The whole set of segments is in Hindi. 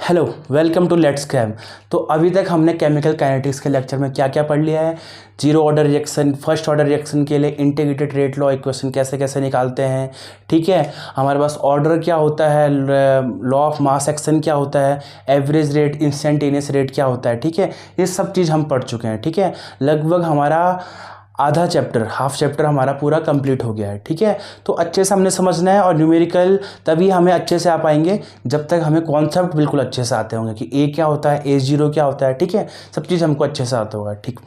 Hello, welcome to let's cam. तो अभी तक हमने केमिकल काइनेटिक्स के लेक्चर में क्या क्या पढ़ लिया है। Zero order reaction, first order reaction के लिए इंटीग्रेटेड रेट लॉ इक्वेशन कैसे कैसे निकालते हैं। ठीक है, हमारे पास ऑर्डर क्या होता है, लॉ ऑफ मास एक्शन क्या होता है, एवरेज रेट, इंस्टेंटेनियस रेट क्या होता है। ठीक है, ये सब चीज़ हम पढ़ चुके हैं। ठीक है, लगभग हमारा आधा चैप्टर, हाफ चैप्टर हमारा पूरा कंप्लीट हो गया है। ठीक है, तो अच्छे से हमने समझना है और न्यूमेरिकल तभी हमें अच्छे से आ पाएंगे जब तक हमें कॉन्सेप्ट बिल्कुल अच्छे से आते होंगे कि ए क्या होता है, ए जीरो क्या होता है। ठीक है, सब चीज़ हमको अच्छे से आता होगा। ठीक,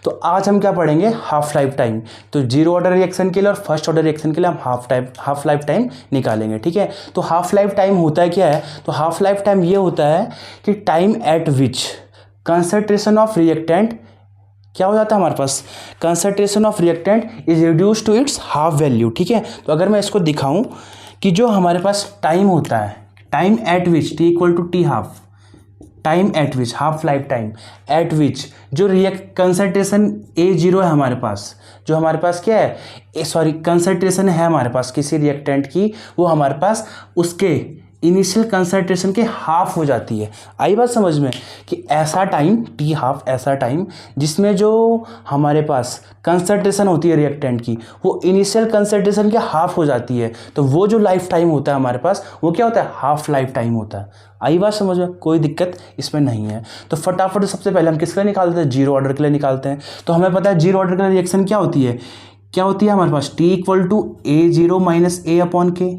तो आज हम क्या पढ़ेंगे, हाफ लाइफ टाइम। तो जीरो ऑर्डर रिएक्शन के लिए और फर्स्ट ऑर्डर रिएक्शन के लिए हम हाफ लाइफ टाइम निकालेंगे। ठीक है, तो हाफ लाइफ टाइम होता है क्या है, तो हाफ लाइफ टाइम ये होता है कि time at which concentration of reactant क्या हो जाता है हमारे पास, concentration of reactant is reduce to its half value. ठीक है, तो अगर मैं इसको दिखाऊं कि जो हमारे पास टाइम होता है, time at which T equal to T half, time at which, half life time at which जो कंसंट्रेशन ए जीरो है हमारे पास, जो हमारे पास क्या है, सॉरी कंसंट्रेशन है हमारे पास किसी रिएक्टेंट की, वो हमारे पास उसके इनिशियल कंसंट्रेशन के हाफ हो जाती है। आई बात समझ में कि ऐसा टाइम टी हाफ, ऐसा टाइम जिसमें जो हमारे पास कंसंट्रेशन होती है रिएक्टेंट की वो इनिशियल कंसंट्रेशन के हाफ हो जाती है, तो वो जो लाइफ टाइम होता है हमारे पास वो क्या होता है, हाफ लाइफ टाइम होता है। आई बात समझ में, कोई दिक्कत इसमें नहीं है। तो फटाफट सबसे पहले हम किसके लिए निकालते हैं, जीरो ऑर्डर के लिए निकालते हैं। तो हमें पता है जीरो ऑर्डर के लिए रिएक्शन क्या होती है, क्या होती है हमारे पास, T equal to A zero minus A upon K.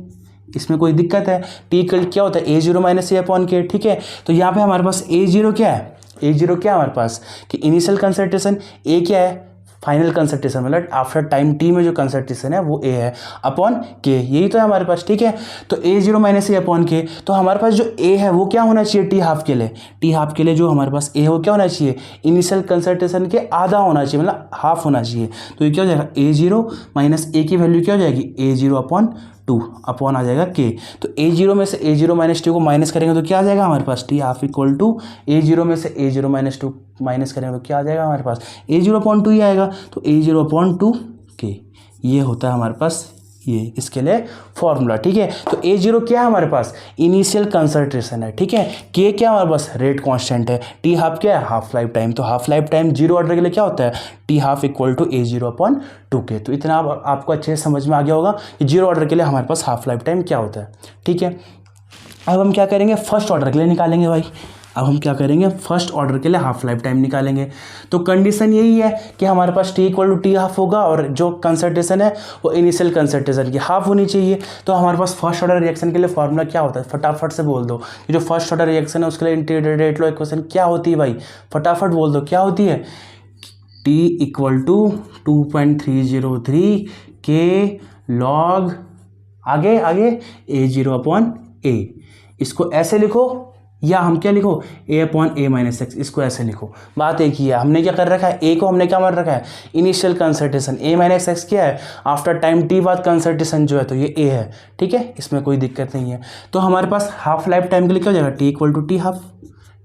इसमें कोई दिक्कत है, टी इक्वल क्या होता है, ए जीरो माइनस ए अपॉन के। ठीक है, तो यहाँ पे हमारे पास ए जीरो क्या है, ए जीरो क्या है हमारे पास कि इनिशियल कंसंट्रेशन, ए क्या है फाइनल कंसंट्रेशन, मतलब आफ्टर टाइम टी में जो कंसंट्रेशन है वो ए है, अपॉन के, यही तो है हमारे पास। ठीक है, तो A zero minus A upon के, तो हमारे पास जो ए है वो क्या होना चाहिए टी हाफ के लिए, टी हाफ के लिए जो हमारे पास ए हो क्या होना चाहिए, इनिशियल कंसंट्रेशन के आधा होना चाहिए, मतलब हाफ होना चाहिए। तो ये क्या हो जाएगा, ए जीरो माइनस ए की वैल्यू क्या हो जाएगी, A zero upon two, upon आ जाएगा के। तो ए जीरो में से ए जीरो माइनस टू को माइनस करेंगे तो क्या आ जाएगा हमारे पास, T half equal to A zero में से A zero minus two minus करेंगे तो क्या आ जाएगा हमारे पास, ए जीरो अपॉन टू ही आएगा। तो ए जीरो अपॉन टू के, ये होता है हमारे पास ये इसके लिए फॉर्मूला। ठीक है, तो ए जीरो क्या है हमारे पास, इनिशियल कंसंट्रेशन है। ठीक है, के क्या हमारे पास, रेट कांस्टेंट है, टी हाफ क्या है, हाफ लाइफ टाइम। तो half life time zero order के लिए क्या होता है, T half equal to A zero upon two K. तो इतना आपको अच्छे से समझ में आ गया होगा कि जीरो ऑर्डर के लिए हमारे पास हाफ लाइफ टाइम क्या होता है। ठीक है, अब हम क्या करेंगे, फर्स्ट ऑर्डर के लिए निकालेंगे भाई। अब हम क्या करेंगे, फर्स्ट ऑर्डर के लिए हाफ लाइफ टाइम निकालेंगे। तो कंडीशन यही है कि हमारे पास T equal to T half होगा और जो कंसंट्रेशन है वो इनिशियल कंसंट्रेशन की हाफ होनी चाहिए। तो हमारे पास फर्स्ट ऑर्डर रिएक्शन के लिए फॉर्मूला क्या होता है, फटाफट से बोल दो कि जो फर्स्ट ऑर्डर रिएक्शन है उसके लिए इंटीग्रेटेड रेट लॉ इक्वेशन क्या होती है भाई, फटाफट बोल दो क्या होती है, टी इक्वल टू 2.303 के लॉग आगे आगे ए जीरो अपॉन ए। इसको ऐसे लिखो या हम क्या लिखो, ए अपॉन ए माइनस एक्स, इसको ऐसे लिखो। बात एक ही है, हमने क्या कर रखा है, ए को हमने क्या मान रखा है, इनिशियल कंसंट्रेशन, ए माइनस एक्स क्या है, आफ्टर टाइम टी बाद कंसंट्रेशन जो है, तो ये ए है। ठीक है, इसमें कोई दिक्कत नहीं है। तो हमारे पास हाफ लाइफ टाइम के लिए क्या हो जाएगा, T equal to T half.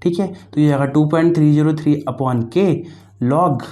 ठीक है, तो ये जाएगा 2.303 अपॉन के लॉग,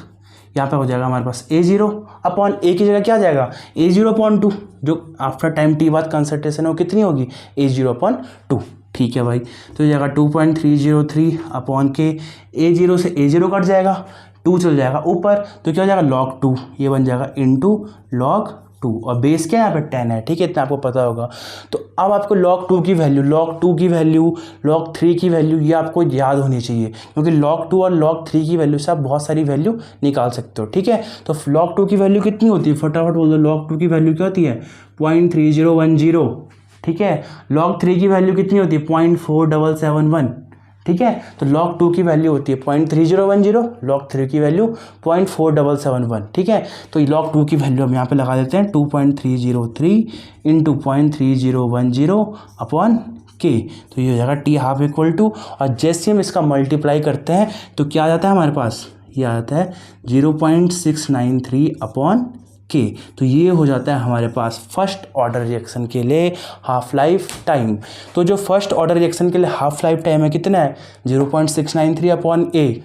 यहाँ पे हो जाएगा हमारे पास ए जीरो अपॉन ए की जगह क्या आ जाएगा, ए जीरो अपॉन टू, जो आफ्टर टाइम टी बाद कंसंट्रेशन है वो कितनी होगी, ए जीरो अपॉन टू। ठीक है भाई, तो ये जाएगा 2.303 अपॉन के, ए जीरो से ए जीरो कट जाएगा, टू चल जाएगा ऊपर, तो क्या हो जाएगा लॉग टू, ये बन जाएगा इनटू लॉग टू, और बेस क्या है यहाँ पे 10 है। ठीक है, इतना आपको पता होगा। तो अब आपको लॉग टू की वैल्यू, लॉग टू की वैल्यू, लॉग थ्री की वैल्यू ये आपको याद होनी चाहिए, क्योंकि लॉग टू और लॉग थ्री की वैल्यू से आप बहुत सारी वैल्यू निकाल सकते हो। ठीक है, तो लॉग टू की वैल्यू कितनी होती है, फटाफट बोल दो, लॉग टू की वैल्यू क्या होती है, 0.3010। ठीक है, लॉग थ्री की वैल्यू कितनी होती है, 0.4771। ठीक है, तो लॉग टू की वैल्यू होती है 0.3010, लॉग थ्री की वैल्यू 0.4771। ठीक है, तो लॉग टू की वैल्यू हम यहाँ पे लगा देते हैं 2.303 इंटू 0.3010 अपॉन के, तो ये हो जाएगा टी हाफ इक्वल टू, और जैसे हम इसका मल्टीप्लाई करते हैं तो क्या आ जाता है हमारे पास, ये आ जाता है 0.693 अपॉन के। तो ये हो जाता है हमारे पास फर्स्ट ऑर्डर रिएक्शन के लिए हाफ लाइफ टाइम। तो जो फर्स्ट ऑर्डर रिएक्शन के लिए हाफ लाइफ टाइम है कितना है, 0.693 अपॉन ए।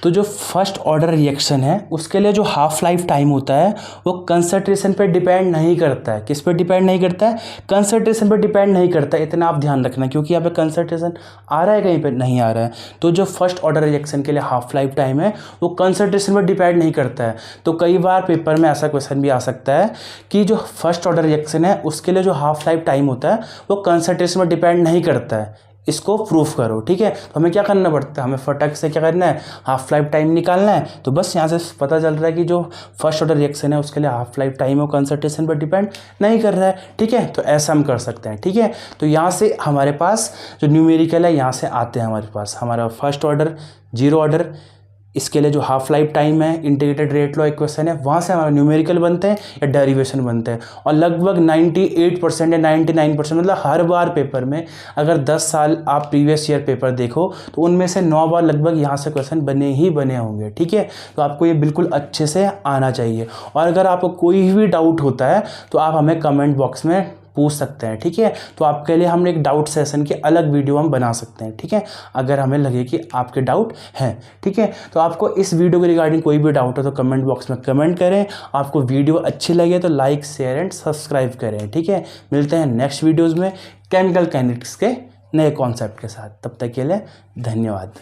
तो जो फर्स्ट ऑर्डर रिएक्शन है उसके लिए जो हाफ लाइफ टाइम होता है वो कंसंट्रेशन पे डिपेंड नहीं करता है। किस पे डिपेंड नहीं करता है? कंसंट्रेशन पे डिपेंड नहीं करता है। इतना आप ध्यान रखना, क्योंकि यहाँ पे कंसंट्रेशन आ रहा है, कहीं पे नहीं आ रहा है। तो जो फर्स्ट ऑर्डर रिएक्शन के लिए हाफ लाइफ टाइम है वो कंसंट्रेशन पर डिपेंड नहीं करता है। तो कई बार पेपर में ऐसा क्वेश्चन भी आ सकता है कि जो फर्स्ट ऑर्डर रिएक्शन है उसके लिए जो हाफ लाइफ टाइम होता है वो कंसंट्रेशन पर डिपेंड नहीं करता है। इसको प्रूफ करो, ठीक है। तो हमें क्या करना पड़ता है? हमें फटाक से क्या करना है? हाफ लाइफ टाइम निकालना है। तो बस यहाँ से पता चल रहा है कि जो फर्स्ट ऑर्डर रिएक्शन है उसके लिए हाफ लाइफ टाइम है, कंसंट्रेशन पर डिपेंड नहीं कर रहा है, ठीक है। तो ऐसा हम कर सकते हैं, ठीक है। तो यहाँ से हमारे पास जो न्यूमेरिकल है यहाँ से आते हैं हमारे पास हमारा फर्स्ट ऑर्डर, जीरो ऑर्डर, इसके लिए जो हाफ लाइफ टाइम है, इंटीग्रेटेड रेट लॉ इक्वेशन है, वहाँ से हमारा न्यूमेरिकल बनते हैं या डेरिवेशन बनते हैं। और लगभग 98% या 99% मतलब हर बार पेपर में अगर 10 साल आप प्रीवियस ईयर पेपर देखो तो उनमें से 9 बार लगभग यहाँ से क्वेश्चन बने ही बने होंगे, ठीक है। तो आपको ये बिल्कुल अच्छे से आना चाहिए। और अगर आपको कोई भी डाउट होता है तो आप हमें कमेंट बॉक्स में पूछ सकते हैं, ठीक है। तो आपके लिए हम एक डाउट सेशन की अलग वीडियो हम बना सकते हैं, ठीक है, अगर हमें लगे कि आपके डाउट हैं, ठीक है। तो आपको इस वीडियो के रिगार्डिंग कोई भी डाउट हो तो कमेंट बॉक्स में कमेंट करें। आपको वीडियो अच्छी लगे तो लाइक, शेयर एंड सब्सक्राइब करें, ठीक है। मिलते हैं नेक्स्ट वीडियोज़ में केमिकल काइनेटिक्स के नए कॉन्सेप्ट के साथ। तब तक के लिए धन्यवाद।